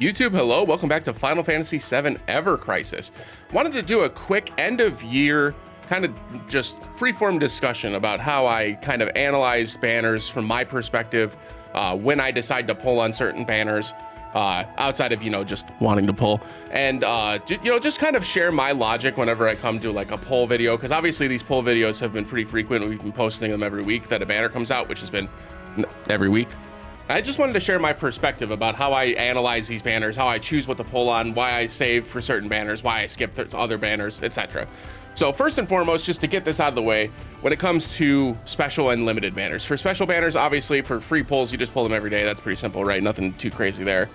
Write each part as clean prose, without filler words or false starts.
YouTube, hello, welcome back to Final Fantasy VII Ever Crisis. Wanted to do a quick end of year kind of just freeform discussion about how I kind of analyze banners from my perspective when I decide to pull on certain banners outside of, just wanting to pull, and just kind of share my logic whenever I come to like a pull video, because obviously these pull videos have been pretty frequent. We've been posting them every week that a banner comes out, which has been every week. I just wanted to share my perspective about how I analyze these banners, how I choose what to pull on, why I save for certain banners, why I skip other banners, etc. So first and foremost, just to get this out of the way, when it comes to special and limited banners. For special banners, obviously for free pulls, you just pull them every day. That's pretty simple, right? Nothing too crazy there.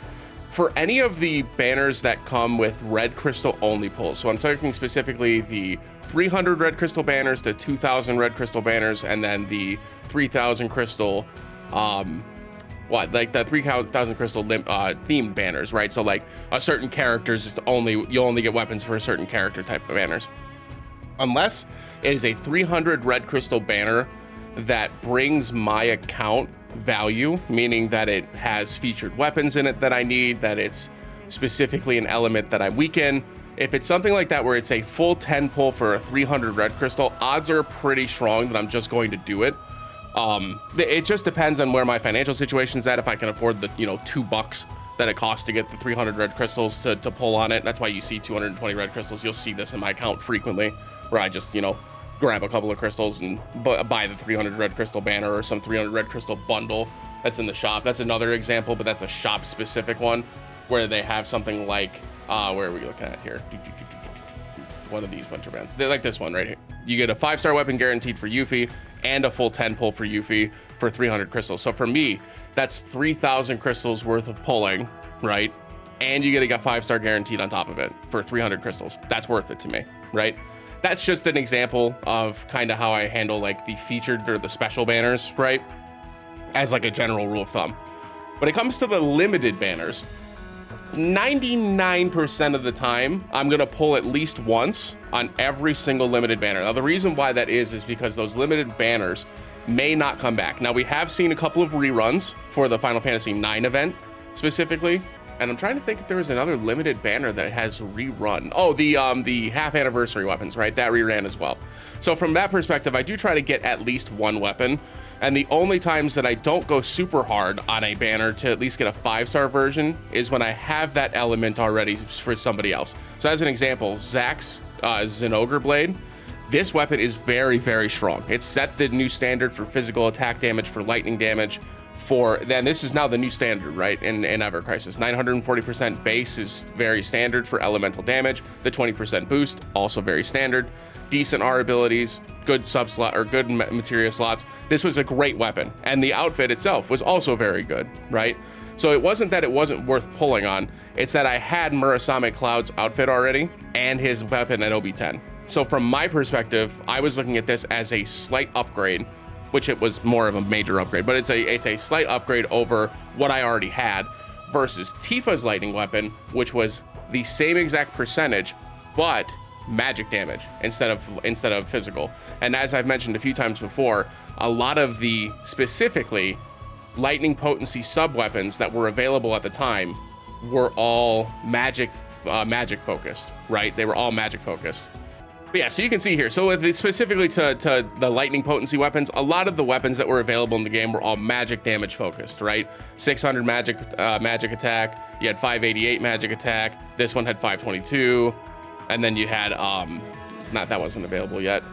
For any of the banners that come with red crystal only pulls, so I'm talking specifically the 300 red crystal banners, the 2000 red crystal banners, and then the 3000 crystal, like the 3000 crystal themed banners, right? So like a certain characters is you'll only get weapons for a certain character type of banners. Unless it is a 300 red crystal banner that brings my account value, meaning that it has featured weapons in it that I need, that it's specifically an element that I weaken. If it's something like that where it's a full 10 pull for a 300 red crystal, odds are pretty strong that I'm just going to do it. It just depends on where my financial situation's at. If I can afford the $2 that it costs to get the 300 red crystals to pull on it. That's why you see 220 red crystals. You'll see this in my account frequently, where I just grab a couple of crystals and buy the 300 red crystal banner or some 300 red crystal bundle that's in the shop. That's another example, but that's a shop specific one where they have something like where are we looking at here? One of these winter bands. They're like this one right here. You get a 5-star weapon guaranteed for Yuffie and a full 10 pull for Yuffie for 300 crystals. So for me, that's 3,000 crystals worth of pulling, right? And you get a 5-star guaranteed on top of it for 300 crystals. That's worth it to me, right? That's just an example of kind of how I handle like the featured or the special banners, right? As like a general rule of thumb. When it comes to the limited banners, 99% of the time, I'm gonna pull at least once on every single limited banner. Now, the reason why that is because those limited banners may not come back. Now, we have seen a couple of reruns for the Final Fantasy IX event specifically, and I'm trying to think if there was another limited banner that has rerun. Oh, the half anniversary weapons, right? That reran as well. So from that perspective, I do try to get at least one weapon. And the only times that I don't go super hard on a banner to at least get a 5-star version is when I have that element already for somebody else. So as an example, Zack's Zinogre Blade, this weapon is very, very strong. It's set the new standard for physical attack damage, for lightning damage, then this is now the new standard, right, in Ever Crisis. 940% base is very standard for elemental damage. The 20% boost, also very standard. Decent R abilities, good sub-slot or good materia slots. This was a great weapon, and the outfit itself was also very good, right? So it wasn't that it wasn't worth pulling on, it's that I had Murasame Cloud's outfit already and his weapon at OB10. So from my perspective, I was looking at this as a slight upgrade, which it was more of a major upgrade, but it's a slight upgrade over what I already had, versus Tifa's lightning weapon, which was the same exact percentage, but magic damage instead of physical. And as I've mentioned a few times before, a lot of the specifically lightning potency sub weapons that were available at the time were all magic focused, right? They were all magic focused. But yeah, so you can see here, so specifically to the lightning potency weapons, a lot of the weapons that were available in the game were all magic damage focused, right? 600 magic attack, you had 588 magic attack, this one had 522, and then you had, that wasn't available yet.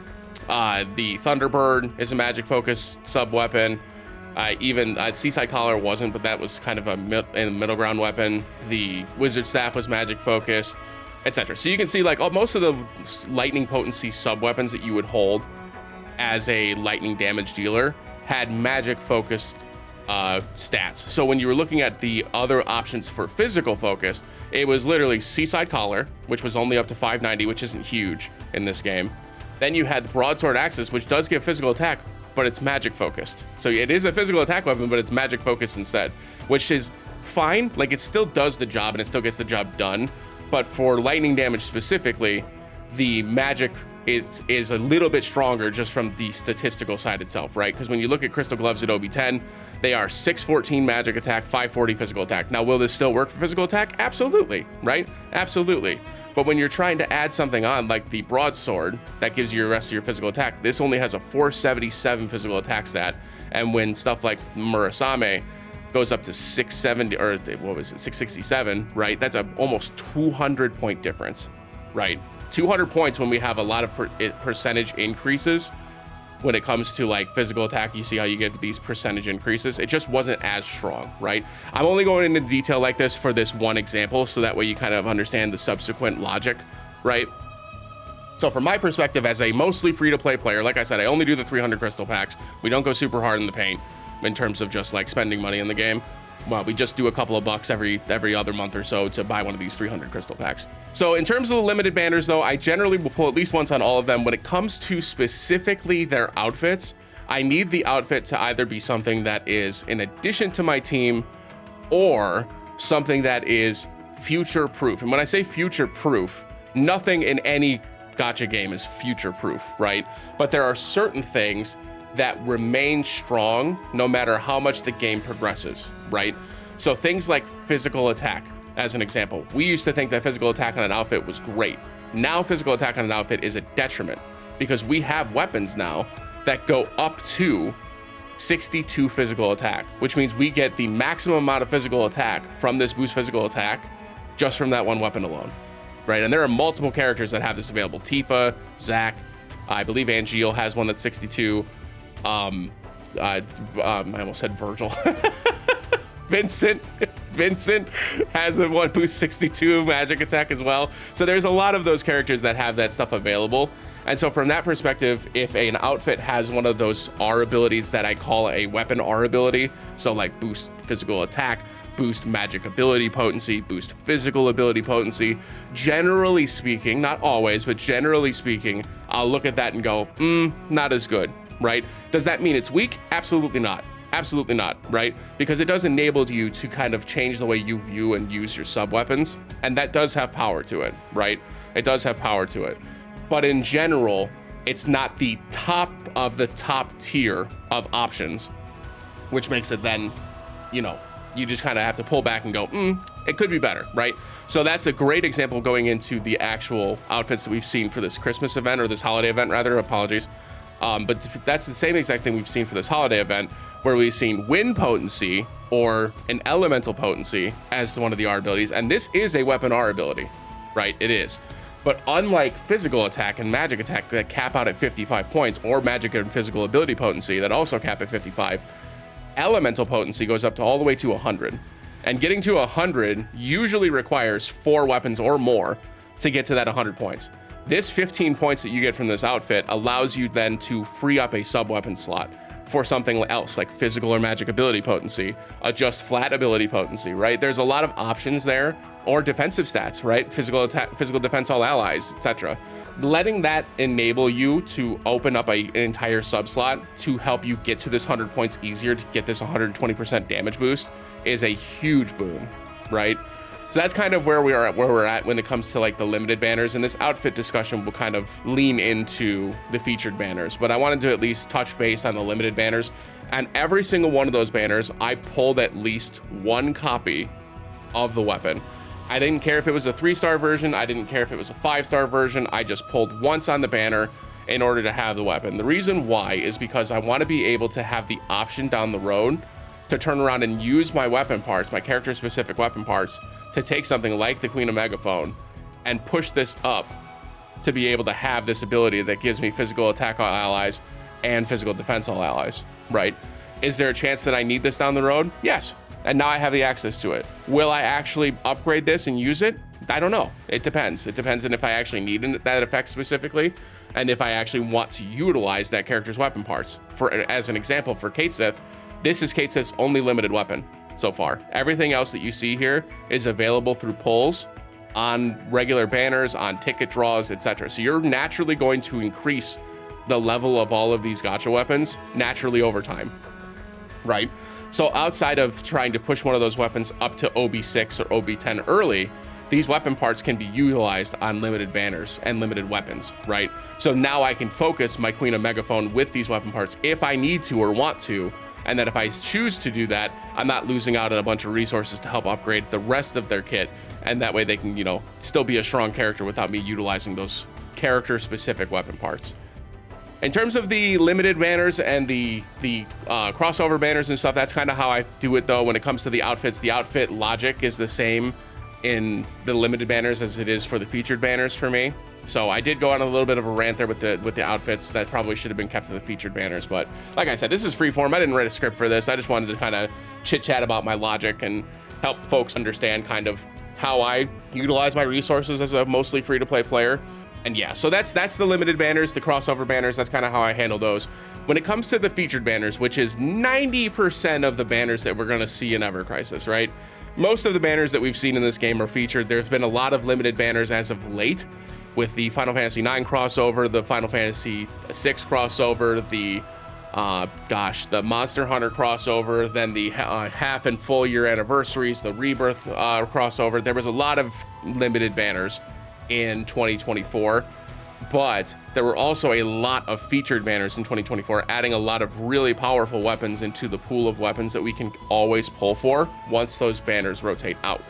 The Thunderbird is a magic focused sub weapon. Even Seaside Collar wasn't, but that was kind of a middle ground weapon. The Wizard Staff was magic focused, etc. So you can see like most of the lightning potency sub weapons that you would hold as a lightning damage dealer had magic focused stats. So when you were looking at the other options for physical focus, it was literally Seaside Collar, which was only up to 590, which isn't huge in this game. Then you had Broadsword Axis, which does give physical attack, but it's magic focused. So it is a physical attack weapon, but it's magic focused instead, which is fine. Like it still does the job and it still gets the job done. But for lightning damage specifically, the magic is a little bit stronger just from the statistical side itself, right? Because when you look at Crystal Gloves at OB10, they are 614 magic attack, 540 physical attack. Now, will this still work for physical attack? Absolutely, right? Absolutely. But when you're trying to add something on like the broadsword that gives you the rest of your physical attack, this only has a 477 physical attack stat. And when stuff like Murasame goes up to 670, or what was it, 667, right? That's a almost 200 point difference, right? 200 points when we have a lot of percentage increases when it comes to like physical attack. You see how you get these percentage increases. It just wasn't as strong, right? I'm only going into detail like this for this one example, so that way you kind of understand the subsequent logic, right? So from my perspective, as a mostly free-to-play player, like I said, I only do the 300 crystal packs. We don't go super hard in the paint in terms of just like spending money in the game. Well, we just do a couple of bucks every other month or so to buy one of these 300 crystal packs. So in terms of the limited banners though, I generally will pull at least once on all of them. When it comes to specifically their outfits, I need the outfit to either be something that is in addition to my team or something that is future proof. And when I say future proof, nothing in any gacha game is future proof, right? But there are certain things that remain strong no matter how much the game progresses, right? So things like physical attack, as an example. We used to think that physical attack on an outfit was great. Now physical attack on an outfit is a detriment because we have weapons now that go up to 62 physical attack, which means we get the maximum amount of physical attack from this boost physical attack just from that one weapon alone, right? And there are multiple characters that have this available. Tifa, Zack, I believe Angeal has one that's 62. I almost said Virgil. Vincent has a one boost 62 magic attack as well. So there's a lot of those characters that have that stuff available. And so from that perspective, if an outfit has one of those R abilities that I call a weapon R ability, so like boost physical attack, boost magic ability potency, boost physical ability potency, generally speaking, not always, but generally speaking, I'll look at that and go, not as good, right? Does that mean it's weak? Absolutely not. Absolutely not, right? Because it does enable you to kind of change the way you view and use your sub weapons, and that does have power to it, right? It does have power to it. But in general, it's not the top of the top tier of options, which makes it then, you know, you just kind of have to pull back and go, it could be better, right? So that's a great example going into the actual outfits that we've seen for this Christmas event, or this holiday event rather, apologies. But that's the same exact thing we've seen for this holiday event, where we've seen wind potency or an elemental potency as one of the R abilities. And this is a weapon R ability, right? It is. But unlike physical attack and magic attack that cap out at 55 points, or magic and physical ability potency that also cap at 55, elemental potency goes up to all the way to 100. And getting to 100 usually requires 4 weapons or more to get to that 100 points. This 15 points that you get from this outfit allows you then to free up a sub-weapon slot for something else like physical or magic ability potency, adjust flat ability potency, right? There's a lot of options there, or defensive stats, right? Physical attack, physical defense, all allies, etc. Letting that enable you to open up an entire sub slot to help you get to this 100 points easier, to get this 120% damage boost, is a huge boon, right? So that's kind of where we're at when it comes to like the limited banners, and this outfit discussion will kind of lean into the featured banners, but I wanted to at least touch base on the limited banners. And every single one of those banners, I pulled at least one copy of the weapon. I didn't care if it was a 3-star version, I didn't care if it was a 5-star version, I just pulled once on the banner in order to have the weapon. The reason why is because I want to be able to have the option down the road to turn around and use my weapon parts, my character specific weapon parts, to take something like the Queen of Megaphone and push this up to be able to have this ability that gives me physical attack all allies and physical defense all allies, right? Is there a chance that I need this down the road? Yes. And now I have the access to it. Will I actually upgrade this and use it? I don't know. It depends. It depends on if I actually need that effect specifically, and if I actually want to utilize that character's weapon parts. For, as an example, for Kate Sith, this is Kate Sith's only limited weapon so far. Everything else that you see here is available through pulls on regular banners, on ticket draws, etc. So you're naturally going to increase the level of all of these gacha weapons naturally over time, right? So outside of trying to push one of those weapons up to OB6 or OB10 early, these weapon parts can be utilized on limited banners and limited weapons, right? So now I can focus my Queen of Megaphone with these weapon parts if I need to or want to, and that if I choose to do that, I'm not losing out on a bunch of resources to help upgrade the rest of their kit, and that way they can, you know, still be a strong character without me utilizing those character-specific weapon parts. In terms of the limited banners and the crossover banners and stuff, that's kind of how I do it though. When it comes to the outfits, the outfit logic is the same in the limited banners as it is for the featured banners for me. So I did go on a little bit of a rant there with the outfits that probably should have been kept to the featured banners. But like I said, this is freeform. I didn't write a script for this. I just wanted to kind of chit chat about my logic and help folks understand kind of how I utilize my resources as a mostly free to play player. And yeah, so that's the limited banners, the crossover banners. That's kind of how I handle those. When it comes to the featured banners, which is 90% of the banners that we're going to see in Ever Crisis, right? Most of the banners that we've seen in this game are featured. There's been a lot of limited banners as of late with the Final Fantasy IX crossover, the Final Fantasy VI crossover, the Monster Hunter crossover, then the half and full year anniversaries, the Rebirth crossover. There was a lot of limited banners in 2024, but there were also a lot of featured banners in 2024, adding a lot of really powerful weapons into the pool of weapons that we can always pull for once those banners rotate out.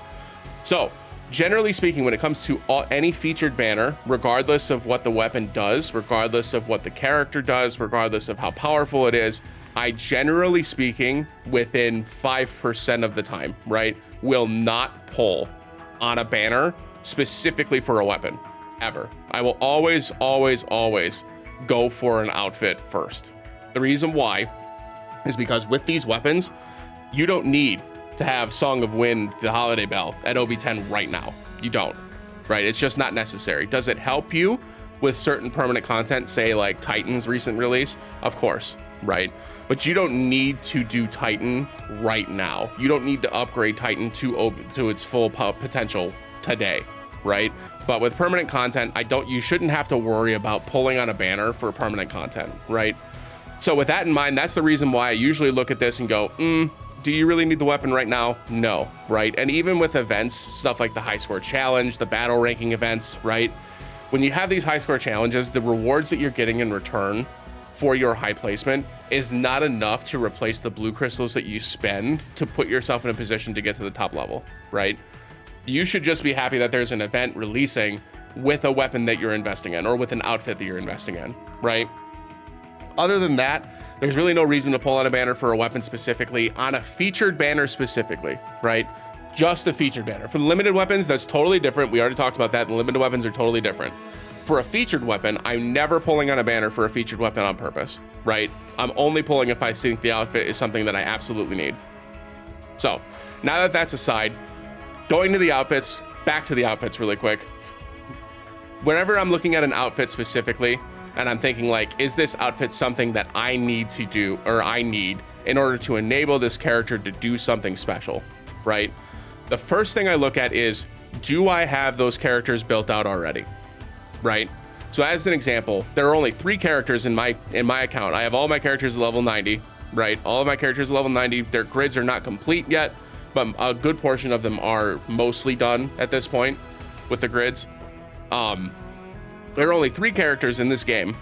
So generally speaking, when it comes to any featured banner, regardless of what the weapon does, regardless of what the character does, regardless of how powerful it is, I generally speaking, within 5% of the time, right, will not pull on a banner specifically for a weapon, ever. I will always go for an outfit first. The reason why is because with these weapons, you don't need to have Song of Wind, the Holiday Bell at OB10 right now. You don't, right? It's just not necessary. Does it help you with certain permanent content, say like Titan's recent release? Of course, right? But you don't need to do Titan right now. You don't need to upgrade Titan to its full potential today, right? But with permanent content, you shouldn't have to worry about pulling on a banner for permanent content, right? So with that in mind, that's the reason why I usually look at this and go, do you really need the weapon right now? No, right? And even with events, stuff like the high score challenge, the battle ranking events, right? When you have these high score challenges, the rewards that you're getting in return for your high placement is not enough to replace the blue crystals that you spend to put yourself in a position to get to the top level, right? You should just be happy that there's an event releasing with a weapon that you're investing in or with an outfit that you're investing in, right? Other than that, there's really no reason to pull out a banner for a weapon specifically, on a featured banner specifically, right? Just the featured banner. For the limited weapons, that's totally different. We already talked about that. The limited weapons are totally different. For a featured weapon, I'm never pulling on a banner for a featured weapon on purpose, right? I'm only pulling if I think the outfit is something that I absolutely need. So now that that's aside, going to the outfits, back to the outfits really quick. Whenever I'm looking at an outfit specifically, and I'm thinking like, is this outfit something that I need to do, or I need in order to enable this character to do something special, right? The first thing I look at is, do I have those characters built out already, right? So as an example, there are only 3 characters in my account. I have all my characters at level 90, right? All of my characters at level 90. Their grids are not complete yet, but a good portion of them are mostly done at this point with the grids. There are only 3 characters in this game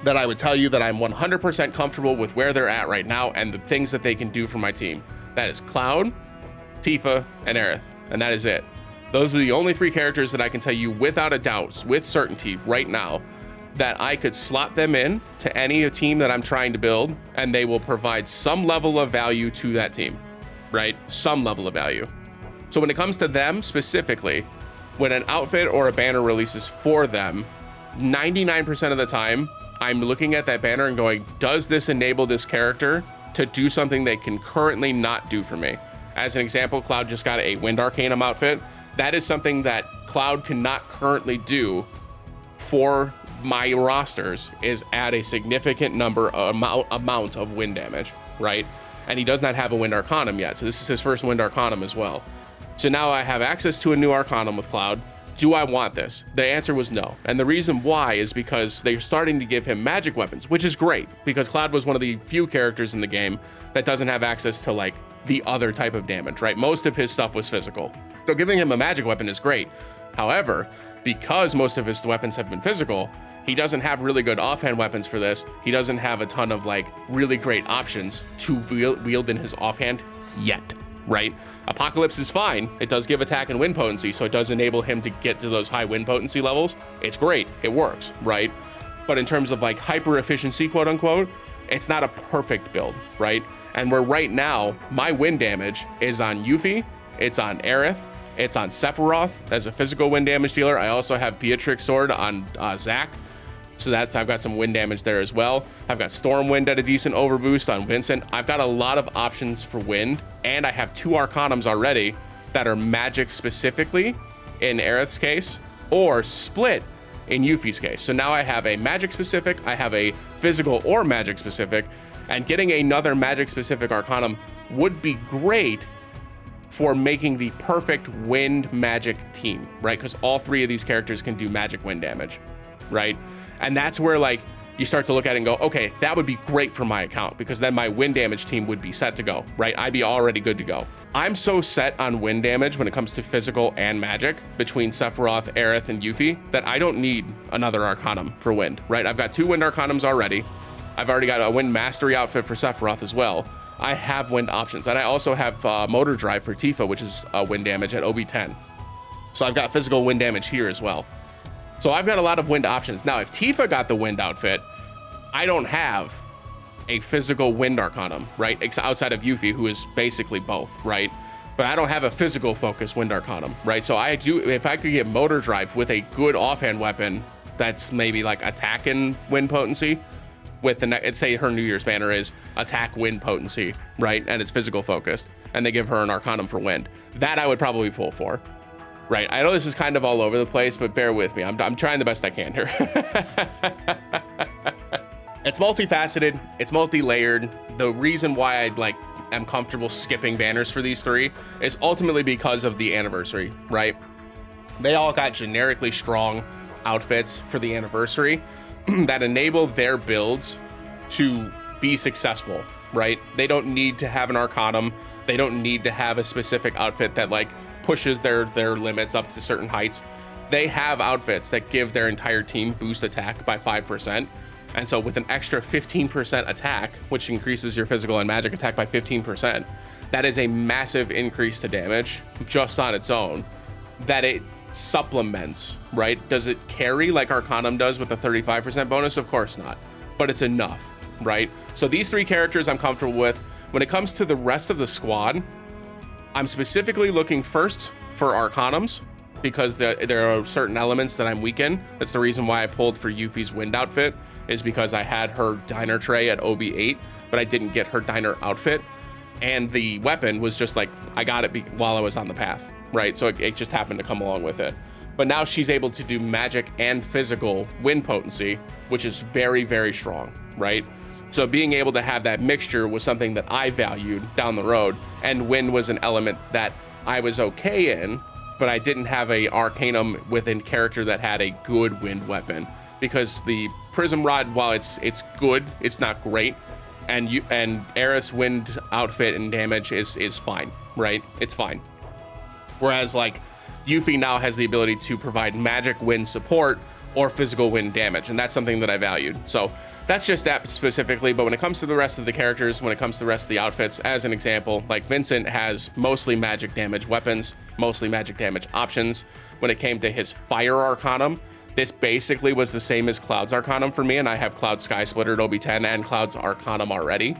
that I would tell you that I'm 100% comfortable with where they're at right now and the things that they can do for my team. That is Cloud, Tifa, and Aerith, and that is it. Those are the only 3 characters that I can tell you without a doubt, with certainty right now, that I could slot them in to any team that I'm trying to build, and they will provide some level of value to that team, right? Some level of value. So when it comes to them specifically, when an outfit or a banner releases for them, 99% of the time, I'm looking at that banner and going, does this enable this character to do something they can currently not do for me? As an example, Cloud just got a Wind Arcanum outfit. That is something that Cloud cannot currently do for my rosters, is add a significant amount of wind damage, right? And he does not have a Wind Arcanum yet, so this is his first Wind Arcanum as well. So now I have access to a new Arcanum with Cloud. Do I want this? The answer was no. And the reason why is because they're starting to give him magic weapons, which is great, because Cloud was one of the few characters in the game that doesn't have access to like the other type of damage, right? Most of his stuff was physical. So giving him a magic weapon is great. However, because most of his weapons have been physical, he doesn't have really good offhand weapons for this. He doesn't have a ton of like really great options to wield in his offhand yet, right? Apocalypse is fine. It does give attack and wind potency, so it does enable him to get to those high wind potency levels. It's great, it works, right? But in terms of like hyper efficiency, quote unquote, it's not a perfect build, right? And where right now, my wind damage is on Yuffie, it's on Aerith, it's on Sephiroth as a physical wind damage dealer. I also have Beatrix Sword on Zac. So I've got some wind damage there as well. I've got Stormwind at a decent overboost on Vincent. I've got a lot of options for wind, and I have 2 Arcanums already that are magic specifically in Aerith's case, or split in Yuffie's case. So now I have a magic specific, I have a physical or magic specific, and getting another magic specific Arcanum would be great for making the perfect wind magic team, right? Because all 3 of these characters can do magic wind damage, right? And that's where like you start to look at it and go, okay, that would be great for my account, because then my wind damage team would be set to go, right? I'd be already good to go. I'm so set on wind damage when it comes to physical and magic between Sephiroth, Aerith, and Yuffie that I don't need another Arcanum for wind, right? I've got 2 wind Arcanums already. I've already got a wind mastery outfit for Sephiroth as well. I have wind options, and I also have motor drive for Tifa, which is wind damage at OB10. So I've got physical wind damage here as well. So I've got a lot of wind options. Now, if Tifa got the wind outfit, I don't have a physical wind Arcanum, right? Outside of Yuffie, who is basically both, right? But I don't have a physical focus wind Arcanum, right? So I do, if I could get motor drive with a good offhand weapon that's maybe like attack and wind potency, with the say her New Year's banner is attack wind potency, right? And it's physical focused, and they give her an Arcanum for wind. That I would probably pull for. Right, I know this is kind of all over the place, but bear with me. I'm trying the best I can here. It's multifaceted, it's multi-layered. The reason why I am comfortable skipping banners for these 3 is ultimately because of the anniversary, right? They all got generically strong outfits for the anniversary that enable their builds to be successful, right? They don't need to have an Arcanum. They don't need to have a specific outfit that like pushes their limits up to certain heights. They have outfits that give their entire team boost attack by 5%. And so with an extra 15% attack, which increases your physical and magic attack by 15%, that is a massive increase to damage just on its own that it supplements, right? Does it carry like Arcanum does with a 35% bonus? Of course not, but it's enough, right? So these 3 characters I'm comfortable with. When it comes to the rest of the squad, I'm specifically looking first for Arcanums, because there are certain elements that I'm weak in. That's the reason why I pulled for Yuffie's wind outfit, is because I had her diner tray at OB8, but I didn't get her diner outfit. And the weapon was just like, I got it while I was on the path, right? So it just happened to come along with it. But now she's able to do magic and physical wind potency, which is very, very strong, right? So being able to have that mixture was something that I valued down the road, and wind was an element that I was okay in, but I didn't have a Arcanum with a character that had a good wind weapon, because the Prism Rod, while it's good, it's not great, and Aerith's wind outfit and damage is fine, right? It's fine. Whereas like Yuffie now has the ability to provide magic wind support or physical wind damage, and that's something that I valued. So that's just that specifically. But when it comes to the rest of the characters, when it comes to the rest of the outfits, as an example, like Vincent has mostly magic damage weapons, mostly magic damage options. When it came to his fire Arcanum, this basically was the same as Cloud's Arcanum for me, and I have Cloud Sky Splitter at OB10 and Cloud's Arcanum already.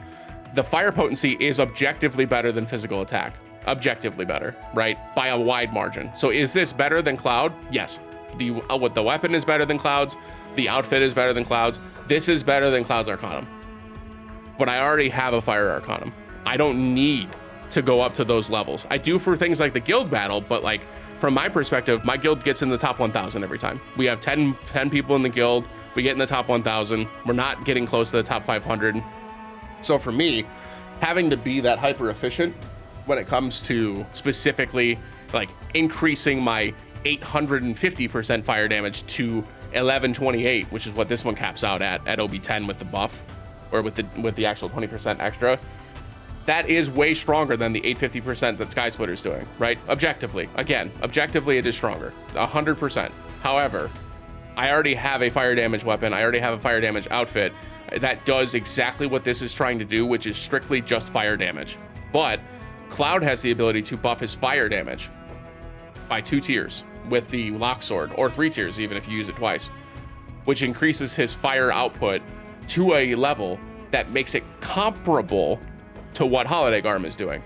The fire potency is objectively better than physical attack. Objectively better, right? By a wide margin. So is this better than Cloud? Yes. The weapon is better than Cloud's. The outfit is better than Cloud's. This is better than Cloud's Arcanum. But I already have a fire Arcanum. I don't need to go up to those levels. I do for things like the guild battle, but like from my perspective, my guild gets in the top 1,000 every time. We have 10 people in the guild. We get in the top 1,000. We're not getting close to the top 500. So for me, having to be that hyper efficient when it comes to specifically like increasing my 850% fire damage to 1128, which is what this one caps out at OB10 with the buff, or with the actual 20% extra. that is way stronger than the 850% that Sky Splitter's doing, right? Objectively, again, objectively it is stronger, 100%. However, I already have a fire damage weapon. I already have a fire damage outfit that does exactly what this is trying to do, which is strictly just fire damage. But Cloud has the ability to buff his fire damage by 2 tiers with the lock sword, or 3 tiers even if you use it twice, which increases his fire output to a level that makes it comparable to what Holiday Garm is doing.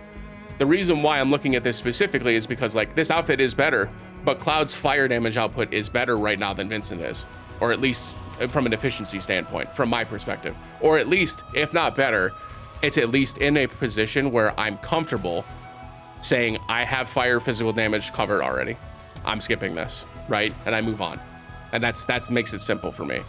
The reason why I'm looking at this specifically is because like this outfit is better, but Cloud's fire damage output is better right now than Vincent is, or at least from an efficiency standpoint, from my perspective, or at least, if not better, it's at least in a position where I'm comfortable saying I have fire physical damage covered already. I'm skipping this, right? And I move on. And that makes it simple for me.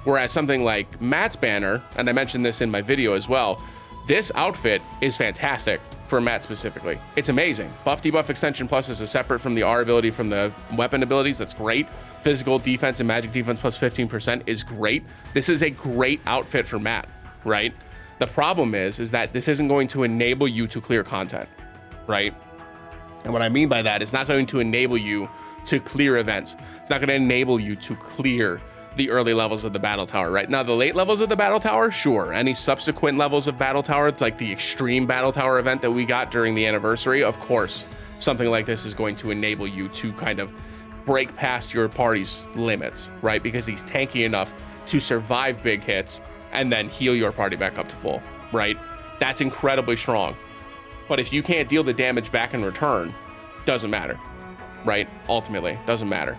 Whereas something like Matt's banner, and I mentioned this in my video as well, this outfit is fantastic for Matt specifically. It's amazing. Buff debuff extension plus is a separate from the R ability from the weapon abilities. That's great. Physical defense and magic defense plus 15% is great. This is a great outfit for Matt, right? The problem is that this isn't going to enable you to clear content, right? And what I mean by that, it's not going to enable you to clear events. It's not going to enable you to clear the early levels of the battle tower, right? Now, the late levels of the battle tower, sure. Any subsequent levels of battle tower, it's like the extreme battle tower event that we got during the anniversary, of course, something like this is going to enable you to kind of break past your party's limits, right? Because he's tanky enough to survive big hits and then heal your party back up to full, right? That's incredibly strong. But if you can't deal the damage back in return, doesn't matter, right? Ultimately, doesn't matter.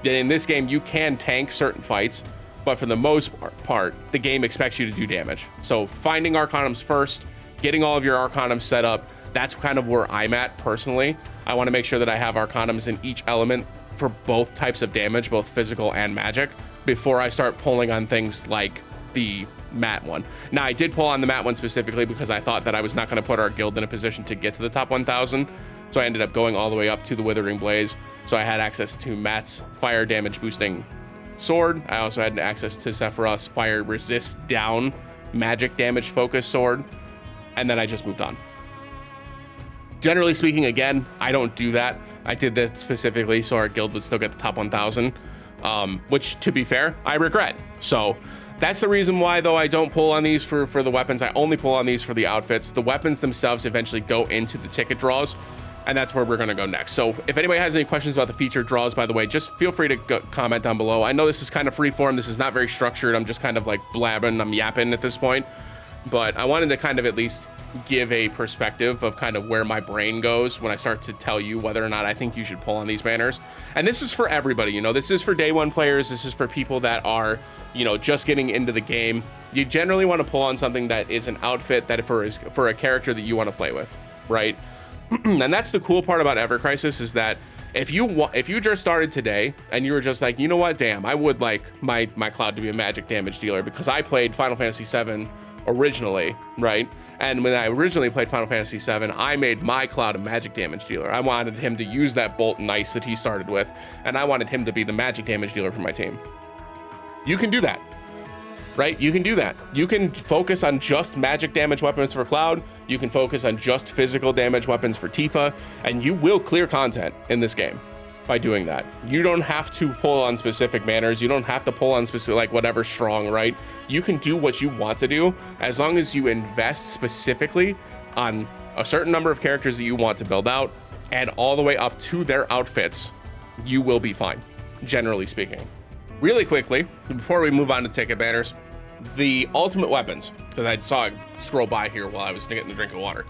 In this game, you can tank certain fights, but for the most part, the game expects you to do damage. So finding Arcanums first, getting all of your Arcanums set up, that's kind of where I'm at personally. I want to make sure that I have Arcanums in each element for both types of damage, both physical and magic, before I start pulling on things like the Matt one. Now, I did pull on the Matt one specifically because I thought that I was not going to put our guild in a position to get to the top 1,000. So I ended up going all the way up to the Withering Blaze. So I had access to Matt's fire damage boosting sword. I also had access to Sephiroth's fire resist down magic damage focus sword. And then I just moved on. Generally speaking, again, I don't do that. I did this specifically so our guild would still get the top 1,000, which, to be fair, I regret. So that's the reason why, though, I don't pull on these for the weapons. I only pull on these for the outfits. The weapons themselves eventually go into the ticket draws, and that's where we're going to go next. So if anybody has any questions about the featured draws, by the way, just feel free to comment down below. I know this is kind of free form. This is not very structured. I'm just kind of like blabbing. I'm yapping at this point. But I wanted to kind of at least give a perspective of kind of where my brain goes when I start to tell you whether or not I think you should pull on these banners. And this is for everybody. You know, this is for day one players. This is for people that are, you know, just getting into the game. You generally want to pull on something that is an outfit that for a character that you want to play with, right? And that's the cool part about Ever Crisis, is that if you just started today and you were just like, you know what, damn, I would like my Cloud to be a magic damage dealer because I played Final Fantasy VII originally, right? And when I originally played Final Fantasy VII, I made my Cloud a magic damage dealer. I wanted him to use that Bolt and Ice that he started with, and I wanted him to be the magic damage dealer for my team. You can do that, right? You can do that. You can focus on just magic damage weapons for Cloud. You can focus on just physical damage weapons for Tifa, and you will clear content in this game by doing that. You don't have to pull on specific banners. You don't have to pull on specific, like whatever strong, right? You can do what you want to do as long as you invest specifically on a certain number of characters that you want to build out and all the way up to their outfits. You will be fine, generally speaking. Really quickly, before we move on to ticket banners, the ultimate weapons, because I saw it scroll by here while I was getting a drink of water.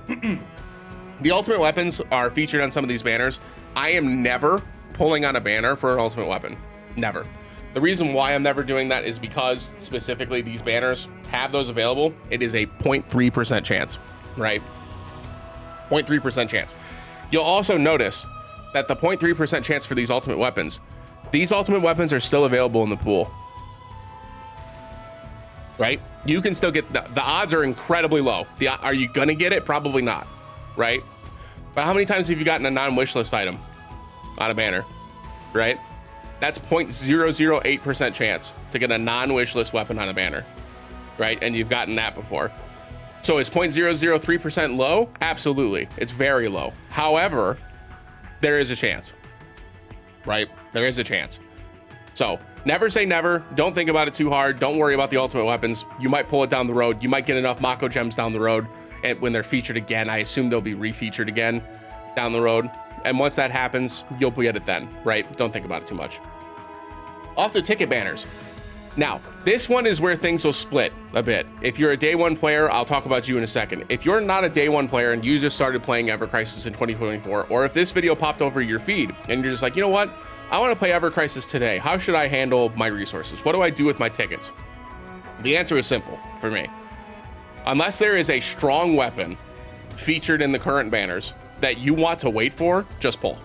The ultimate weapons are featured on some of these banners. I am never pulling on a banner for an ultimate weapon. Never. The reason why I'm never doing that is because specifically these banners have those available. It is a 0.3% chance, right? 0.3% chance. You'll also notice that the 0.3% chance for these ultimate weapons are still available in the pool, right? You can still get, the odds are incredibly low. Are you gonna get it? Probably not, right? But how many times have you gotten a non-wish list item on a banner, right? That's 0.008% chance to get a non-wish list weapon on a banner, right? And you've gotten that before. So is 0.003% low? Absolutely, it's very low. However, there is a chance, right? There is a chance. So never say never. Don't think about it too hard. Don't worry about the ultimate weapons. You might pull it down the road. You might get enough Mako gems down the road. And when they're featured again, I assume they'll be refeatured again down the road. And once that happens, you'll get it then, right? Don't think about it too much. Off the ticket banners. Now, this one is where things will split a bit. If you're a day one player, I'll talk about you in a second. If you're not a day one player and you just started playing Ever Crisis in 2024, or if this video popped over your feed and you're just like, you know what? I want to play Ever Crisis today. How should I handle my resources? What do I do with my tickets? The answer is simple for me. Unless there is a strong weapon featured in the current banners that you want to wait for, just pull,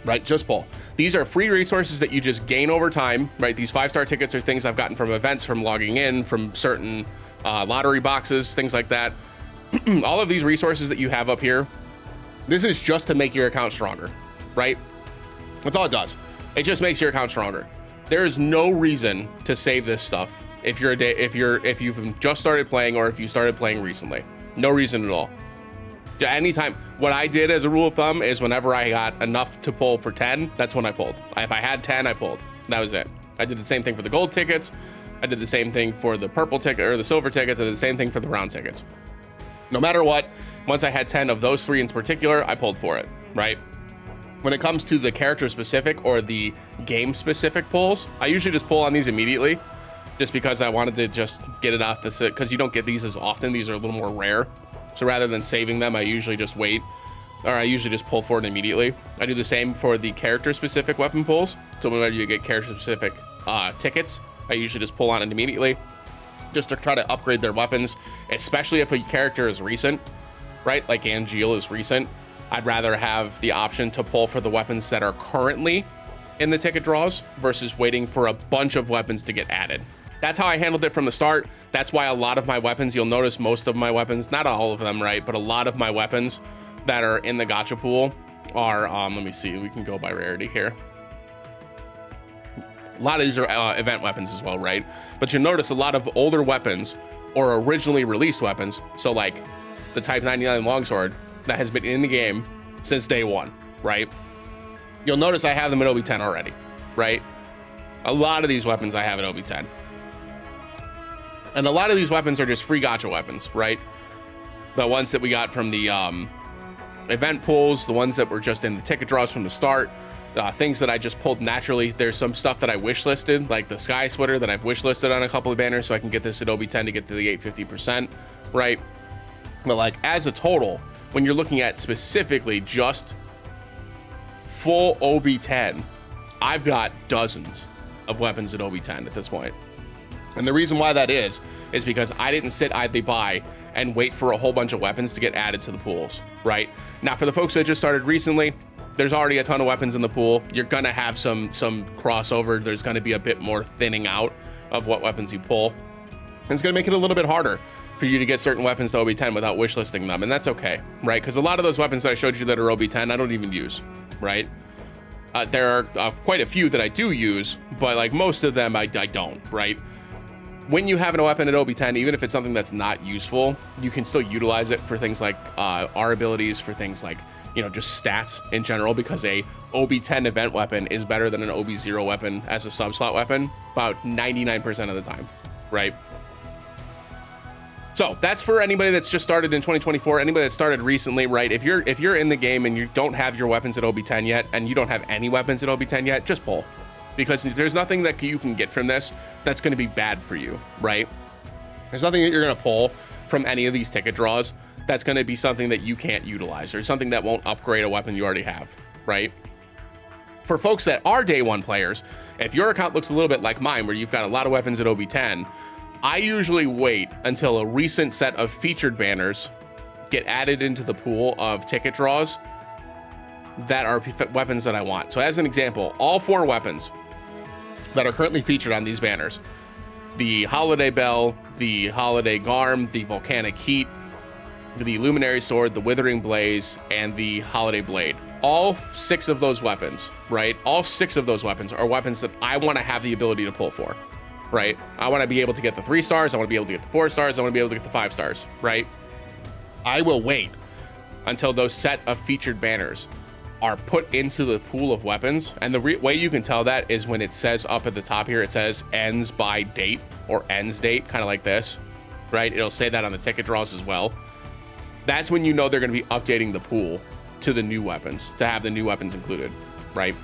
right? Just pull. These are free resources that you just gain over time, right? These 5-star tickets are things I've gotten from events, from logging in, from certain lottery boxes, things like that. All of these resources that you have up here, this is just to make your account stronger, right? That's all it does. It just makes your account stronger. There is no reason to save this stuff if you've just started playing or if you started playing recently. No reason at all. Anytime, what I did as a rule of thumb is whenever I got enough to pull for 10, that's when I pulled. If I had 10, I pulled. That was it. I did the same thing for the gold tickets. I did the same thing for the purple ticket or the silver tickets. I did the same thing for the brown tickets. No matter what, once I had 10 of those 3 in particular, I pulled for it, right? When it comes to the character specific or the game specific pulls, I usually just pull on these immediately just because I wanted to just get it off the set, because you don't get these as often. These are a little more rare. So rather than saving them, I usually just wait, or I usually just pull for it immediately. I do the same for the character specific weapon pulls. So whenever you get character specific tickets, I usually just pull on it immediately just to try to upgrade their weapons, especially if a character is recent, right? Like Angeal is recent. I'd rather have the option to pull for the weapons that are currently in the ticket draws versus waiting for a bunch of weapons to get added. That's how I handled it from the start. That's why a lot of my weapons, you'll notice most of my weapons, not all of them, right? But a lot of my weapons that are in the gacha pool are, let me see, we can go by rarity here. A lot of these are event weapons as well, right? But you'll notice a lot of older weapons or originally released weapons. So like the Type 99 longsword that has been in the game since day one, right? You'll notice I have them at OB10 already, right? A lot of these weapons I have at OB10. And a lot of these weapons are just free gacha weapons, right? The ones that we got from the event pools, the ones that were just in the ticket draws from the start, things that I just pulled naturally. There's some stuff that I wish listed, like the Sky Splitter that I've wish listed on a couple of banners so I can get this at OB10 to get to the 850%, right? But like as a total, when you're looking at specifically just full OB10, I've got dozens of weapons at OB10 at this point. And the reason why that is because I didn't sit idly by and wait for a whole bunch of weapons to get added to the pools, right? Now, for the folks that just started recently, there's already a ton of weapons in the pool. You're gonna have some crossover. There's gonna be a bit more thinning out of what weapons you pull. And it's gonna make it a little bit harder for you to get certain weapons to OB10 without wishlisting them, and that's okay, right? Because a lot of those weapons that I showed you that are OB10, I don't even use, right? There are quite a few that I do use, but like most of them I don't, right? When you have a weapon at OB10, even if it's something that's not useful, you can still utilize it for things like R abilities, for things like, you know, just stats in general, because a OB10 event weapon is better than an OB0 weapon as a sub-slot weapon about 99% of the time, right? So that's for anybody that's just started in 2024, anybody that started recently, right? If you're in the game and you don't have your weapons at OB10 yet, and you don't have any weapons at OB10 yet, just pull. Because there's nothing that you can get from this that's going to be bad for you, right? There's nothing that you're going to pull from any of these ticket draws that's going to be something that you can't utilize, or something that won't upgrade a weapon you already have, right? For folks that are day one players, if your account looks a little bit like mine, where you've got a lot of weapons at OB10, I usually wait until a recent set of featured banners get added into the pool of ticket draws that are weapons that I want. So as an example, all 4 weapons that are currently featured on these banners, the Holiday Bell, the Holiday Garm, the Volcanic Heat, the Luminary Sword, the Withering Blaze, and the Holiday Blade. All 6 of those weapons, right? All 6 of those weapons are weapons that I want to have the ability to pull for, right? I want to be able to get the 3 stars. I want to be able to get the 4 stars. I want to be able to get the 5 stars, right? I will wait until those set of featured banners are put into the pool of weapons. And the way you can tell that is when it says up at the top here, it says ends by date or ends date, kind of like this, right? It'll say that on the ticket draws as well. That's when you know they're going to be updating the pool to the new weapons, to have the new weapons included, right?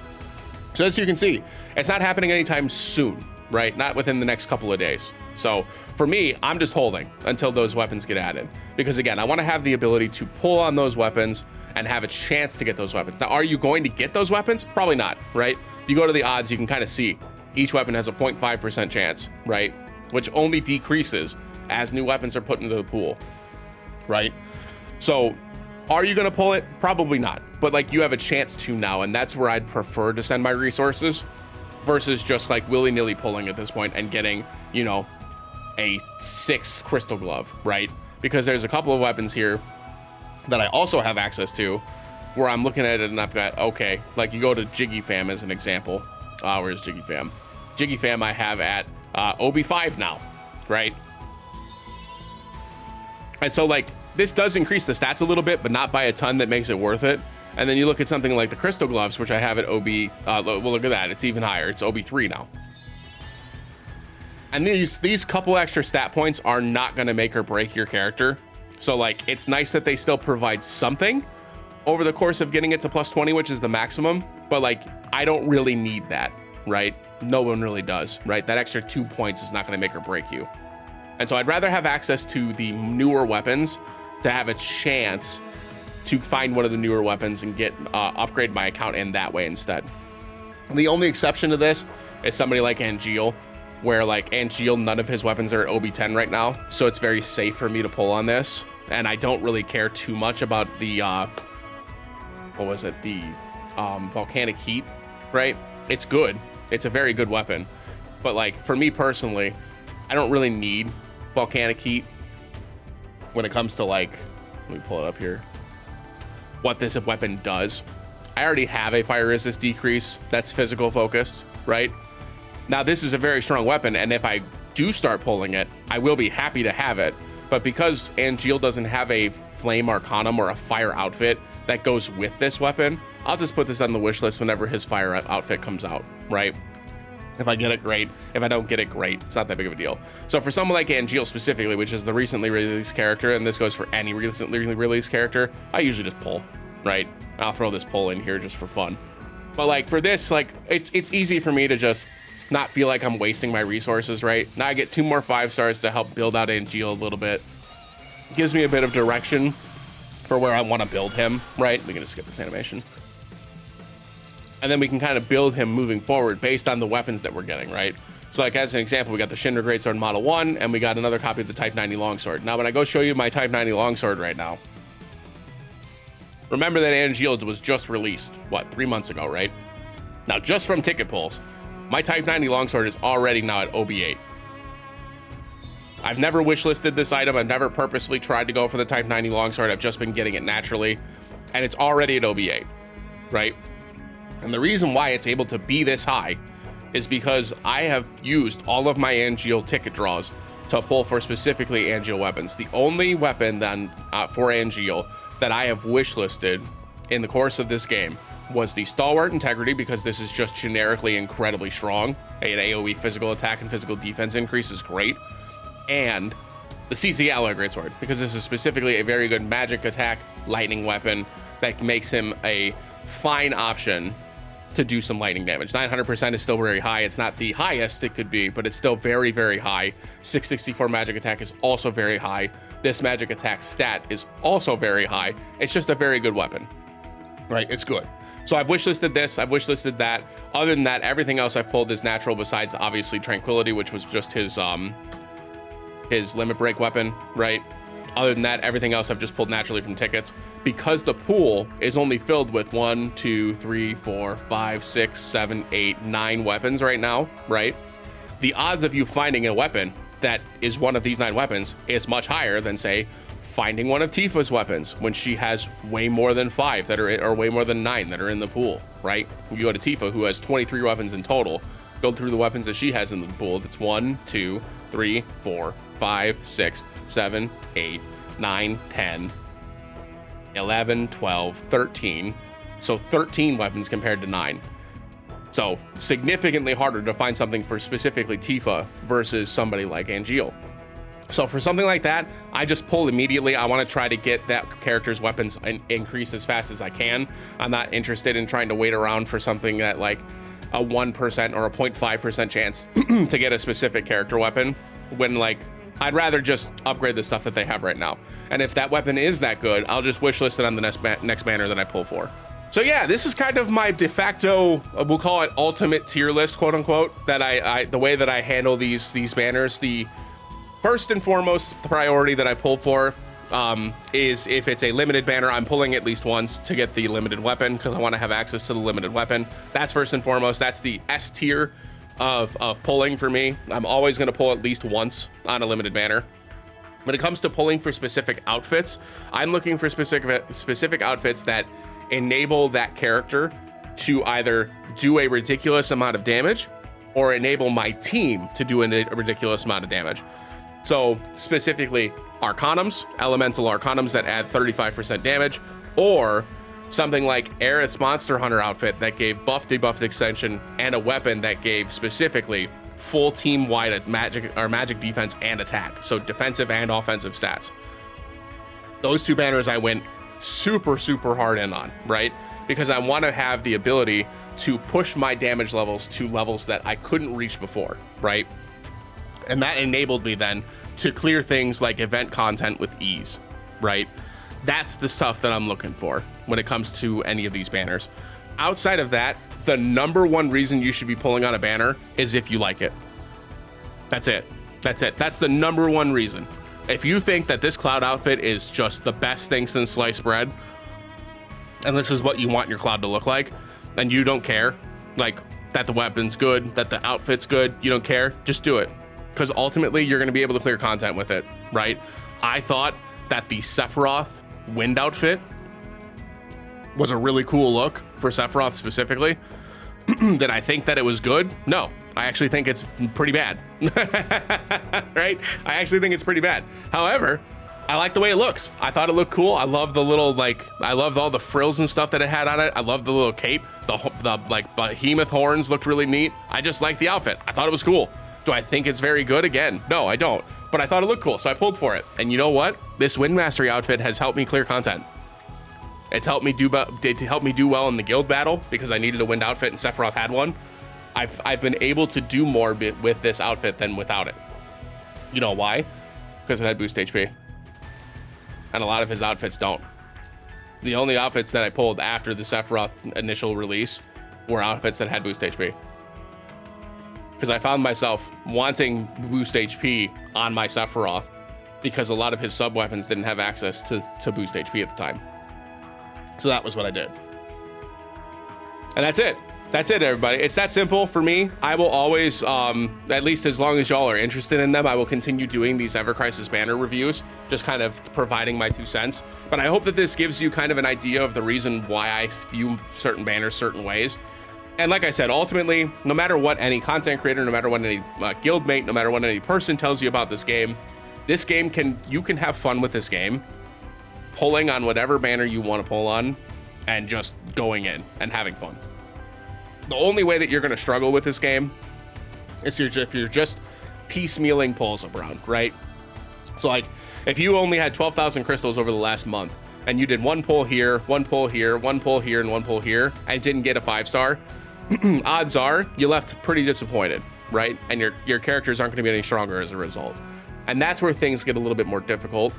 So as you can see, it's not happening anytime soon, right? Not within the next couple of days. So for me, I'm just holding until those weapons get added, because again, I want to have the ability to pull on those weapons and have a chance to get those weapons. Now, are you going to get those weapons? Probably not, right? If you go to the odds, you can kind of see each weapon has a 0.5% chance, right? Which only decreases as new weapons are put into the pool, right? So are you going to pull it? Probably not, but like you have a chance to now, and that's where I'd prefer to send my resources versus just like willy-nilly pulling at this point and getting, you know, a 6 crystal glove, right? Because there's a couple of weapons here that I also have access to where I'm looking at it and I've got, okay, like you go to Jiggy Fam as an example. Where's Jiggy Fam? Jiggy Fam I have at OB5 now, right? And so like this does increase the stats a little bit, but not by a ton that makes it worth it. And then you look at something like the crystal gloves, which I have at OB, well, look at that, it's even higher. It's OB3 now. And these couple extra stat points are not gonna make or break your character. So like, it's nice that they still provide something over the course of getting it to plus 20, which is the maximum, but like, I don't really need that, right? No one really does, right? That extra 2 points is not gonna make or break you. And so I'd rather have access to the newer weapons to have a chance to find one of the newer weapons and get upgrade my account in that way instead. The only exception to this is somebody like Angeal, where like Angeal, none of his weapons are at OB10 right now, so it's very safe for me to pull on this. And I don't really care too much about the what was it, the volcanic heat, right? It's good, it's a very good weapon, but like for me personally, I don't really need volcanic heat when it comes to like, let me pull it up here, what this weapon does. I already have a fire resist decrease that's physical focused, right? Now this is a very strong weapon, and if I do start pulling it, I will be happy to have it. But because Angeal doesn't have a flame arcanum or a fire outfit that goes with this weapon, I'll just put this on the wish list whenever his fire outfit comes out, right? If I get it, great. If I don't get it, great. It's not that big of a deal. So for someone like Angeal specifically, which is the recently released character, and this goes for any recently released character, I usually just pull, right? I'll throw this pull in here just for fun. But like for this, like it's easy for me to just not feel like I'm wasting my resources, right? Now I get 2 more 5 stars to help build out Angeal a little bit. Gives me a bit of direction for where I want to build him, right? We can just skip this animation. And then we can kind of build him moving forward based on the weapons that we're getting, right? So like as an example, we got the Shinra Greatsword Model 1, and we got another copy of the Type 90 Longsword. Now when I go show you my Type 90 Longsword right now, remember that Angeal was just released, what, 3 months ago, right? Now just from ticket pulls, my Type 90 Longsword is already now at OB8. I've never wishlisted this item. I've never purposely tried to go for the Type 90 Longsword. I've just been getting it naturally, and it's already at OB8, right? And the reason why it's able to be this high is because I have used all of my Angeal ticket draws to pull for specifically Angeal weapons. The only weapon then for Angeal that I have wishlisted in the course of this game was the Stalwart Integrity, because this is just generically incredibly strong. An AoE physical attack and physical defense increase is great. And the CC Alloy Greatsword, because this is specifically a very good magic attack lightning weapon that makes him a fine option to do some lightning damage. 900% is still very high. It's not the highest it could be, but it's still very, very high. 664 magic attack is also very high. This magic attack stat is also very high. It's just a very good weapon, right? It's good. So I've wishlisted this, I've wishlisted that. Other than that, everything else I've pulled is natural, besides obviously Tranquility, which was just his limit break weapon, right? Other than that, everything else I've just pulled naturally from tickets, because the pool is only filled with 1, 2, 3, 4, 5, 6, 7, 8, 9 weapons right now, right? The odds of you finding a weapon that is one of these 9 weapons is much higher than, say, finding one of Tifa's weapons when she has way more than 5 that are, or way more than 9 that are in the pool, right? You go to Tifa, who has 23 weapons in total. go through the weapons that she has in the pool. It's 1, 2, 3, 4, 5, 6, 7, 8, 9, 10, 11, 12, 13. So 13 weapons compared to 9. So significantly harder to find something for specifically Tifa versus somebody like Angeal. So for something like that, I just pull immediately. I want to try to get that character's weapons increase as fast as I can. I'm not interested in trying to wait around for something that like a 1% or a 0.5% chance to get a specific character weapon, when like I'd rather just upgrade the stuff that they have right now. And if that weapon is that good, I'll just wishlist it on the next banner that I pull for. So yeah, this is kind of my de facto, we'll call it ultimate tier list, quote unquote, that the way that I handle these banners. The first and foremost priority that I pull for is if it's a limited banner, I'm pulling at least once to get the limited weapon, because I want to have access to the limited weapon. That's first and foremost. That's the S tier of pulling for me. I'm always going to pull at least once on a limited banner. When it comes to pulling for specific outfits, I'm looking for specific outfits that enable that character to either do a ridiculous amount of damage or enable my team to do a ridiculous amount of damage. So specifically Arcanums, elemental Arcanums that add 35% damage, or something like Aerith's Monster Hunter outfit that gave buff debuff extension and a weapon that gave specifically full team-wide magic defense and attack. So defensive and offensive stats. Those two banners I went super hard in on, right? Because I want to have the ability to push my damage levels to levels that I couldn't reach before, right? And that enabled me then to clear things like event content with ease, right? That's the stuff that I'm looking for when it comes to any of these banners. Outside of that, the number one reason you should be pulling on a banner is if you like it. That's it. That's it. That's the number one reason. If you think that this Cloud outfit is just the best thing since sliced bread, and this is what you want your Cloud to look like, and you don't care, like that the weapon's good, that the outfit's good, you don't care, just do it. Because ultimately you're gonna be able to clear content with it, right? I thought that the Sephiroth wind outfit was a really cool look for Sephiroth specifically. Did I think that it was good? No, I actually think it's pretty bad, right? I actually think it's pretty bad. However, I like the way it looks. I thought it looked cool. I love the little, like, I loved all the frills and stuff that it had on it. I love the little cape. The like behemoth horns looked really neat. I just liked the outfit. I thought it was cool. Do I think it's very good? Again, no, I don't. But I thought it looked cool, so I pulled for it. And you know what? This Wind Mastery outfit has helped me clear content. It's helped me do well in the guild battle because I needed a wind outfit and Sephiroth had one. I've been able to do more with this outfit than without it. You know why? Because it had boost HP. And a lot of his outfits don't. The only outfits that I pulled after the Sephiroth initial release were outfits that had boost HP. Because I found myself wanting boost HP on my Sephiroth because a lot of his sub weapons didn't have access to boost HP at the time. So that was what I did. And that's it. That's it, everybody. It's that simple for me. I will always, at least as long as y'all are interested in them, I will continue doing these Ever Crisis banner reviews, just kind of providing my 2 cents. But I hope that this gives you kind of an idea of the reason why I view certain banners certain ways. And like I said, ultimately, no matter what any content creator, no matter what any guild mate, no matter what any person tells you about this game you can have fun with this game, pulling on whatever banner you want to pull on and just going in and having fun. The only way that you're going to struggle with this game is if you're just piecemealing pulls around, right? So like if you only had 12,000 crystals over the last month and you did one pull here, one pull here, one pull here, and one pull here, and didn't get a 5-star, odds are you left pretty disappointed, right? And your characters aren't going to be any stronger as a result. And that's where things get a little bit more difficult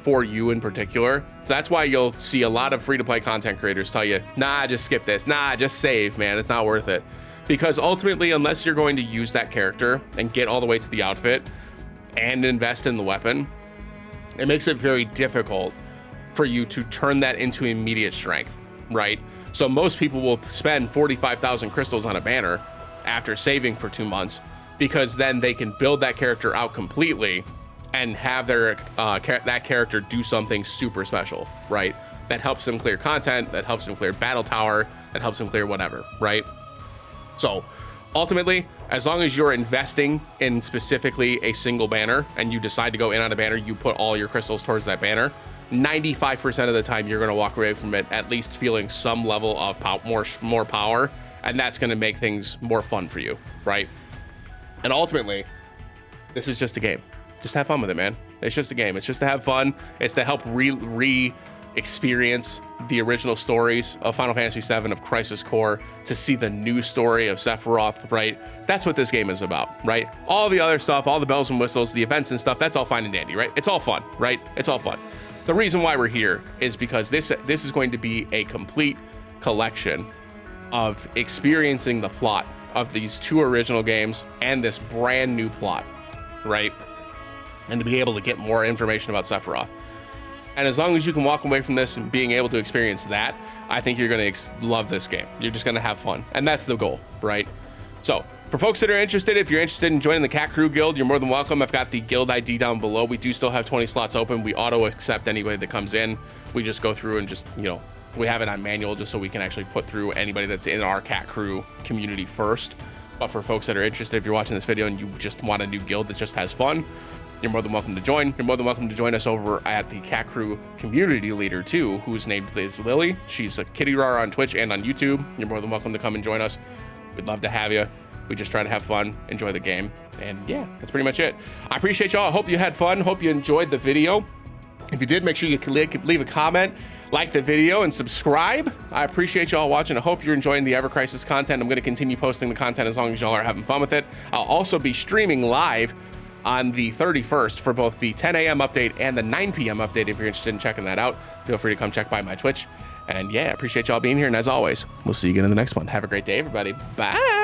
for you in particular. So that's why you'll see a lot of free-to-play content creators tell you, nah, just skip this. Nah, just save, man. It's not worth it. Because ultimately, unless you're going to use that character and get all the way to the outfit and invest in the weapon, it makes it very difficult for you to turn that into immediate strength, right? So most people will spend 45,000 crystals on a banner after saving for 2 months, because then they can build that character out completely and have their that character do something super special, right? That helps them clear content, that helps them clear battle tower, that helps them clear whatever, right? So Ultimately, as long as you're investing in specifically a single banner and you decide to go in on a banner, you put all your crystals towards that banner, 95% of the time you're going to walk away from it at least feeling some level of more power, and that's going to make things more fun for you, right? And ultimately, this is just a game. Just have fun with it, man. It's just a game. It's just to have fun. It's to help re-experience the original stories of Final Fantasy VII, of Crisis Core, to see the new story of Sephiroth, right? That's what this game is about, right? All the other stuff, all the bells and whistles, the events and stuff, that's all fine and dandy, right? It's all fun, right? It's all fun. The reason why we're here is because this is going to be a complete collection of experiencing the plot of these 2 original games and this brand new plot, right? And to be able to get more information about Sephiroth. And as long as you can walk away from this and being able to experience that, I think you're going to love this game. You're just going to have fun. And that's the goal, right? So for folks that are interested, if you're interested in joining the KatKrew Guild, you're more than welcome. I've got the guild ID down below. We do still have 20 slots open. We auto accept anybody that comes in. We just go through and just, you know, we have it on manual just so we can actually put through anybody that's in our KatKrew community first. But for folks that are interested, if you're watching this video and you just want a new guild that just has fun, you're more than welcome to join. You're more than welcome to join us over at the KatKrew community leader too, whose name is Lily. She's a kitty rar on Twitch and on YouTube. You're more than welcome to come and join us. We'd love to have you. We just try to have fun, enjoy the game. And yeah, that's pretty much it. I appreciate y'all. I hope you had fun. Hope you enjoyed the video. If you did, make sure you can leave a comment, like the video, and subscribe. I appreciate y'all watching. I hope you're enjoying the Ever Crisis content. I'm going to continue posting the content as long as y'all are having fun with it. I'll also be streaming live on the 31st for both the 10 a.m. update and the 9 p.m. update. If you're interested in checking that out, feel free to come check by my Twitch. And yeah, I appreciate y'all being here. And as always, we'll see you again in the next one. Have a great day, everybody. Bye.